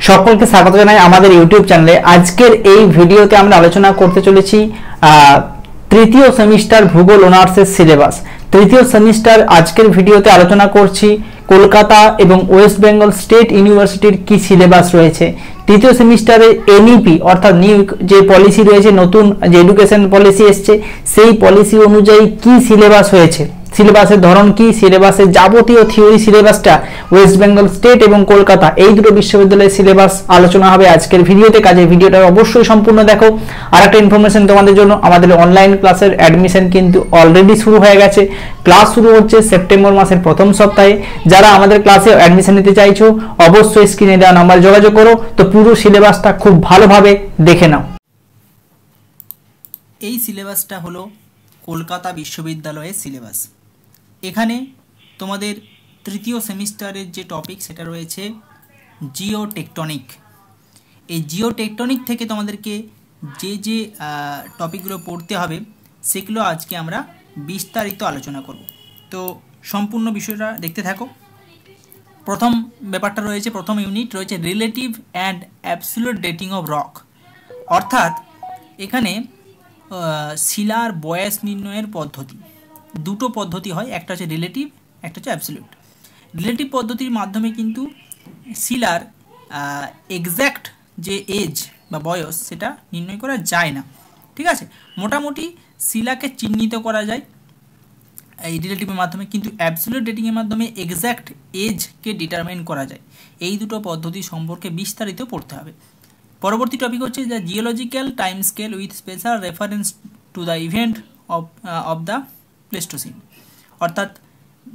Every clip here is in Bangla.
সকলকে স্বাগত জানাই আমাদের ইউটিউব চ্যানেলে। আজকের এই ভিডিওতে আমরা আলোচনা করতে চলেছি তৃতীয় সেমিস্টার ভূগোল অনার্সের সিলেবাস। তৃতীয় সেমিস্টার আজকের ভিডিওতে আলোচনা করছি কলকাতা এবং ওয়েস্ট বেঙ্গল স্টেট ইউনিভার্সিটির কি সিলেবাস রয়েছে। তৃতীয় সেমিস্টারে এনইপি অর্থাৎ নিউ যে পলিসি রয়েছে, নতুন যে এডুকেশন পলিসি এসছে, সেই পলিসি অনুযায়ী কি সিলেবাস হয়েছে, সিলেবাসের ধরন কি, সিলেবাসের যাবতীয় থিওরি সিলেবাসটা ওয়েস্ট বেঙ্গল স্টেট এবং কলকাতা এই দুটো বিশ্ববিদ্যালয়ের সিলেবাস আলোচনা হবে আজকের ভিডিওতে। কাজে ভিডিওটা অবশ্যই সম্পূর্ণ দেখো। আর একটা ইনফরমেশন তোমাদের জন্য, আমাদের অনলাইন ক্লাসের অ্যাডমিশন কিন্তু অলরেডি শুরু হয়ে গেছে। ক্লাস শুরু হচ্ছে সেপ্টেম্বর মাসের প্রথম সপ্তাহে। যারা আমাদের ক্লাসে অ্যাডমিশন নিতে চাইছো অবশ্যই স্ক্রিনে দেওয়া নাম্বার যোগাযোগ করো। তো পুরো সিলেবাসটা খুব ভালোভাবে দেখে নাও। এই সিলেবাসটা হলো কলকাতা বিশ্ববিদ্যালয়ের সিলেবাস। এখানে তোমাদের তৃতীয় সেমিস্টারের যে টপিক সেটা রয়েছে জিও টেকটনিক। এই জিও টেকটনিক থেকে তোমাদেরকে যে যে টপিকগুলো পড়তে হবে সেগুলো আজকে আমরা বিস্তারিত আলোচনা করব। তো সম্পূর্ণ বিষয়টা দেখতে থাকো। প্রথম ব্যাপারটা রয়েছে, প্রথম ইউনিট রয়েছে relative and absolute dating of rock. অর্থাৎ এখানে শিলার বয়স নির্ণয়ের পদ্ধতি, দুটো পদ্ধতি হয়, একটা হচ্ছে রিলেটিভ, একটা হচ্ছে অ্যাবসলিউট। রিলেটিভ পদ্ধতির মাধ্যমে কিন্তু শিলার এক্স্যাক্ট যে এজ বা বয়স সেটা নির্ণয় করা যায় না, ঠিক আছে। মোটামুটি শিলাকে চিহ্নিত করা যায় এই রিলেটিভের মাধ্যমে, কিন্তু অ্যাবসলিউট ডেটিংয়ের মাধ্যমে এক্স্যাক্ট এজকে ডিটারমাইন করা যায়। এই দুটো পদ্ধতি সম্পর্কে বিস্তারিত পড়তে হবে। পরবর্তী টপিক হচ্ছে the geological time scale with special reference to the event of the Pleistocene. অর্থাৎ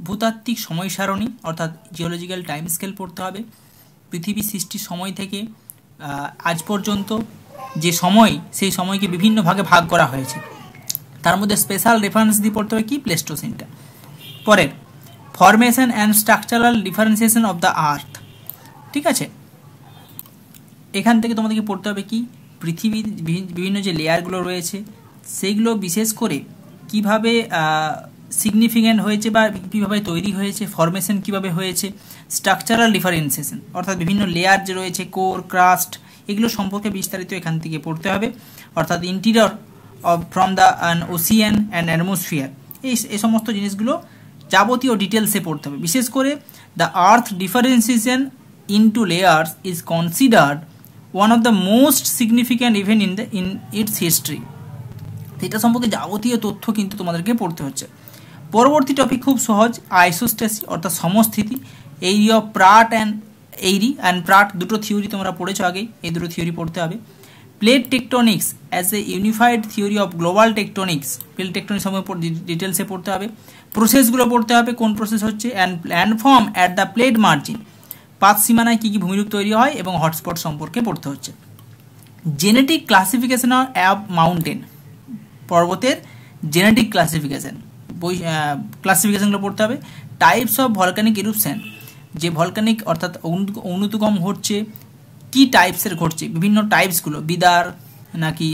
ভূতাত্ত্বিক সময় সারণী অর্থাৎ জিওলজিক্যাল টাইম স্কেল পড়তে হবে। পৃথিবী সৃষ্টির সময় থেকে আজ পর্যন্ত যে সময়, সেই সময়কে বিভিন্ন ভাগে ভাগ করা হয়েছে, তার মধ্যে স্পেশাল রেফারেন্স দিয়ে পড়তে হবে কি, প্লেস্টোসিনটা। পরের formation and structural differentiation of the earth, ঠিক আছে। এখান থেকে তোমাদেরকে পড়তে হবে কি, পৃথিবীর বিভিন্ন যে লেয়ারগুলো রয়েছে সেইগুলো বিশেষ করে কিভাবে সিগনিফিক্যান্ট হয়েছে বা কীভাবে তৈরি হয়েছে, ফরমেশন কিভাবে হয়েছে, স্ট্রাকচারাল ডিফারেন্সিয়েশন অর্থাৎ বিভিন্ন লেয়ার যে রয়েছে, কোর, ক্রাস্ট, এগুলো সম্পর্কে বিস্তারিত এখান থেকে পড়তে হবে। অর্থাৎ interior from the Ocean and atmosphere, এই সমস্ত জিনিসগুলো যাবতীয় ডিটেলসে পড়তে হবে। বিশেষ করে the earth differentiation into layers is considered one of the most significant event in it's history. এটা সম্পর্কে যাবতীয় তথ্য কিন্তু তোমাদেরকে পড়তে হচ্ছে। পরবর্তী টপিক খুব সহজ, আইসোস্ট্যাসি অর্থাৎ সমস্থিতি। Airy of Pratt and Airy and Pratt দুটো থিওরি তোমরা পড়েছো আগেই, এই দুটো থিওরি পড়তে হবে। Plate tectonics as a unified theory of global tectonics, plate tectonics সম্পর্কে ডিটেলসে পড়তে হবে। প্রসেসগুলো পড়তে হবে, কোন প্রসেস হচ্ছে, and landform at the plate margin, পাত সীমানায় কী কী ভূমিরূপ তৈরি হয় এবং হটস্পট সম্পর্কে পড়তে হচ্ছে। জেনেটিক ক্লাসিফিকেশন অফ মাউন্টেন, পর্বতের জেনেটিক ক্লাসিফিকেশনগুলো পড়তে হবে। টাইপস অফ ভলকানিক ইরুপশন, যে ভলকানিক অর্থাৎ অগ্নুদ্গম ঘটছে, কি টাইপসের ঘটছে, বিভিন্ন টাইপসগুলো, বিদার নাকি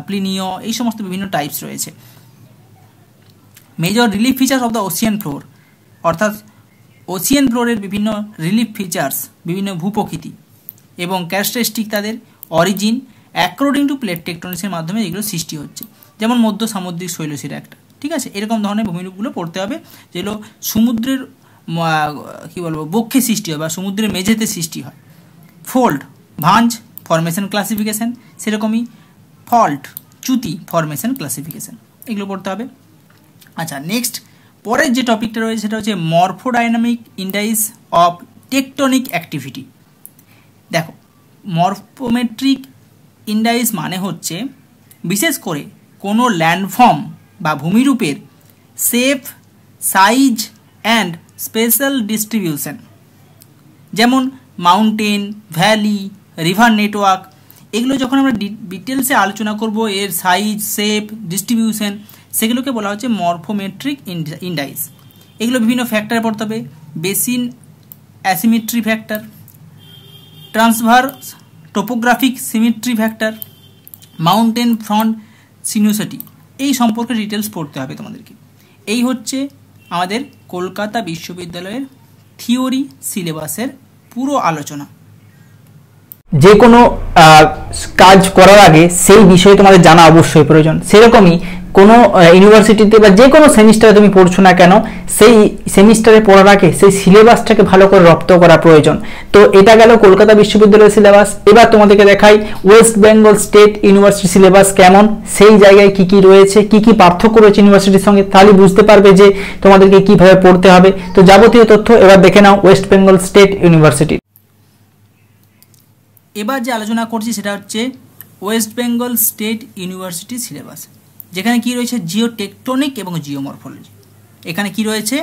প্লিনীয়, এই সমস্ত বিভিন্ন টাইপস রয়েছে। Major relief features of the Ocean floor, অর্থাৎ ওশিয়ান ফ্লোরের বিভিন্ন রিলিফ ফিচার্স, বিভিন্ন ভূপ্রকৃতি এবং ক্যারেক্টারিস্টিক, তাদের অরিজিন অ্যাকর্ডিং টু প্লেট টেকটনিক্সের মাধ্যমে এগুলো সৃষ্টি হচ্ছে। যেমন মধ্য সামুদ্রিক শৈলশিরা একটা, ঠিক আছে। এরকম ধরনের ভূমিরূপগুলো পড়তে হবে যেগুলো সমুদ্রের কী বলবো বক্ষে সৃষ্টি হয় বা সমুদ্রের মেঝেতে সৃষ্টি হয়। ফোল্ড, ভাঁজ, ফরমেশন ক্লাসিফিকেশন, সেরকমই ফল্ট, চ্যুতি, ফরমেশন ক্লাসিফিকেশন, এগুলো পড়তে হবে। আচ্ছা, নেক্সট পরের যে টপিকটা রয়েছে সেটা হচ্ছে morphodynamic indices of tectonic activity. দেখো, মরফোমেট্রিক ইন্ডাইস মানে হচ্ছে বিশেষ করে কোনো ল্যান্ডফর্ম বা ভূমিরূপের shape, size and special distribution. যেমন মাউন্টেন, ভ্যালি, রিভার নেটওয়ার্ক, এগুলো যখন আমরা ডিটেলসে আলোচনা করব, এর সাইজ, শেপ, ডিস্ট্রিবিউশন, সেগুলোকে বলা হচ্ছে মরফোমেট্রিক ইন্ডাইস। এগুলো বিভিন্ন ফ্যাক্টর পড়তে হবে, basin asymmetry factor, transverse topographic symmetry factor, mountain front sinuosity, এই সম্পর্কে ডিটেলস পড়তে হবে তোমাদেরকে। এই হচ্ছে আমাদের কলকাতা বিশ্ববিদ্যালয়ের থিওরি সিলেবাসের পুরো আলোচনা। যে কোনো কাজ করার আগে সেই বিষয়ে তোমাদের জানা অবশ্যই প্রয়োজন। সেরকমই কোনো ইউনিভার্সিটিতে বা যে কোনো সেমিস্টারে তুমি পড়ছো না কেন, সেই সেমিস্টারে পড়ার আগে সেই সিলেবাসটাকে ভালো করে রপ্ত করা প্রয়োজন। তো এটা গেল কলকাতা বিশ্ববিদ্যালয়ের সিলেবাস। এবার তোমাদেরকে দেখাই West Bengal state university syllabus কেমন, সেই জায়গায় কি কি রয়েছে, কি কি পার্থক্য রয়েছে ইউনিভার্সিটির সঙ্গে, তাহলে বুঝতে পারবে যে তোমাদেরকে কিভাবে পড়তে হবে। তো যাবতীয় তথ্য এবার দেখে নাও ওয়েস্ট বেঙ্গল স্টেট ইউনিভার্সিটি। এবার যে আলোচনা করছি সেটা হচ্ছে West Bengal state university syllabus, যেখানে কি রয়েছে জিওটেকটনিক এবং জিওমরফোলজি। এখানে কি রয়েছে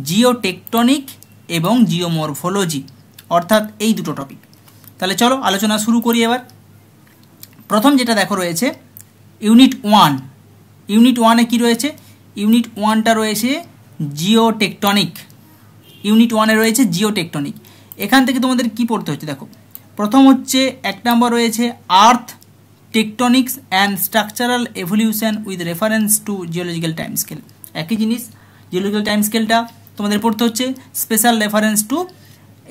জিওটেকটনিক এবং জিওমরফোলজি, অর্থাৎ এই দুটো টপিক। তাহলে চলো আলোচনা শুরু করি। এবার প্রথম যেটা দেখো রয়েছে ইউনিট 1। ইউনিট 1-এ কি রয়েছে? ইউনিট 1টা রয়েছে জিওটেকটনিক। ইউনিট 1-এ রয়েছে জিওটেকটনিক। এখান থেকে তোমাদের কি পড়তে হচ্ছে দেখো, প্রথম হচ্ছে 1 নম্বর রয়েছে earth tectonics and structural evolution with reference to geological time scale. একই জিনিস, জিওলজিক্যাল টাইম স্কেলটা তোমাদের পড়তে হচ্ছে special reference to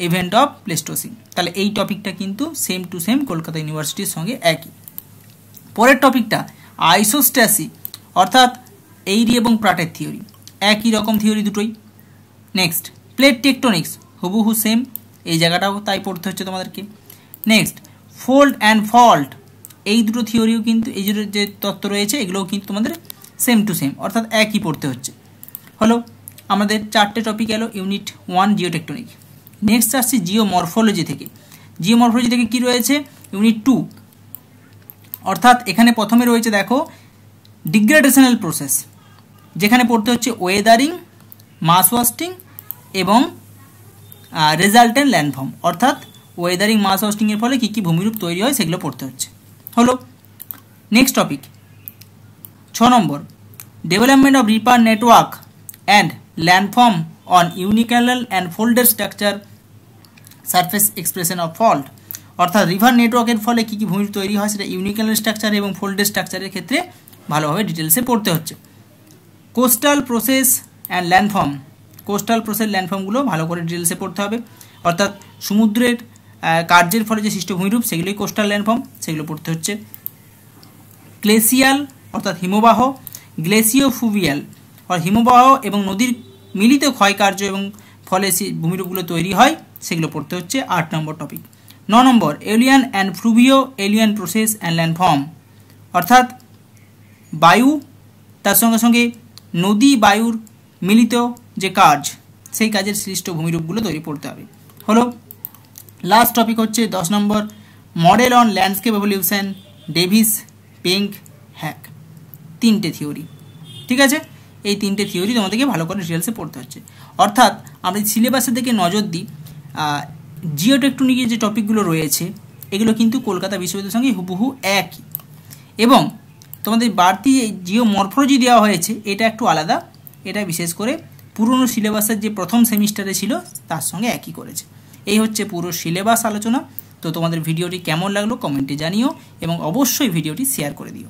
event of Pleistocene. তাহলে এই টপিকটা কিন্তু সেম টু সেম কলকাতা ইউনিভার্সিটির সঙ্গে একই। পরের টপিকটা আইসোস্ট্যাসি, অর্থাৎ এইরি এবং প্রাটের থিওরি, একই রকম থিওরি দুটোই। নেক্সট প্লেট টেকটনিক্স, হুবহু সেম, এই জায়গাটাও তাই পড়তে হচ্ছে তোমাদেরকে। নেক্সট ফোল্ড অ্যান্ড ফল্ট, এই দুটো থিওরিও কিন্তু, এই দুটো যে তত্ত্ব রয়েছে এগুলোও কিন্তু তোমাদের সেম টু সেম, অর্থাৎ একই পড়তে হচ্ছে। হলো আমাদের 4টে টপিক এলো ইউনিট 1 জিওটেকটনিক। নেক্সট আসছি জিওমরফোলজি থেকে। জিওমরফোলজি থেকে কি রয়েছে ইউনিট 2, অর্থাৎ এখানে প্রথমে রয়েছে দেখো ডিগ্রেডেশনাল প্রসেস, যেখানে পড়তে হচ্ছে ওয়েদারিং, মাস ওয়াস্টিং এবং রেজাল্টেন্ট ল্যান্ডফর্ম, অর্থাৎ ওয়েদারিং মাস ওয়াস্টিংয়ের ফলে কী কী ভূমিরূপ তৈরি হয় সেগুলো পড়তে হচ্ছে। হলো next topic 6 number development of রিপার network and landform on uniclinal and folded structure surface expression of fault, অর্থাৎ রিভার নেটওয়ার্কের ফলে কী কী ভূমিরূপ তৈরি হয় সেটা ইউনিক্যানাল স্ট্রাকচার এবং ফোল্ডেড স্ট্রাকচারের ক্ষেত্রে ভালোভাবে ডিটেলসে পড়তে হচ্ছে। Coastal process and landform, coastal process ল্যান্ডফর্মগুলো ভালো করে ডিটেলসে পড়তে হবে, অর্থাৎ সমুদ্রের কার্যের ফলে যে সৃষ্ট ভূমিরূপ সেগুলোই কোস্টাল ল্যান্ডফর্ম, সেগুলো পড়তে হচ্ছে। গ্লেসিয়াল অর্থাৎ হিমবাহ, গ্লেসিওফ্লুভিয়াল অর্থাৎ হিমবাহ এবং নদীর মিলিত ক্ষয়কার্য এবং ফলে ভূমিরূপগুলো তৈরি হয় সেগুলো পড়তে হচ্ছে 8 number topic. 9 number aeolian and fluvio aeolian process and landform, অর্থাৎ বায়ু তার সঙ্গে সঙ্গে নদী বায়ুর মিলিত যে কাজ, সেই কাজের সৃষ্ট ভূমিরূপগুলো তৈরি পড়তে হবে। হলো লাস্ট টপিক হচ্ছে 10 number model on landscape evolution, Davis, Penck, Hack, 3টে থিওরি। ঠিক আছে, এই 3টে থিওরি তোমাদেরকে ভালো করে ডিটেলসে পড়তে হচ্ছে। অর্থাৎ আমরা সিলেবাসের দিকে নজর দিই, জিওটেকটনিকের যে টপিকগুলো রয়েছে এগুলো কিন্তু কলকাতা বিশ্ববিদ্যালয়ের সঙ্গে হুবহু একই, এবং তোমাদের বাড়তি জিওমরফোলজি দেওয়া হয়েছে এটা একটু আলাদা, এটা বিশেষ করে পুরনো সিলেবাসের যে প্রথম সেমিস্টারে ছিল তার সঙ্গে একই করেছে। এই হচ্ছে পুরো সিলেবাস আলোচনা। তো তোমাদের ভিডিওটি কেমন লাগলো কমেন্টে জানিও এবং অবশ্যই ভিডিওটি শেয়ার করে দিও।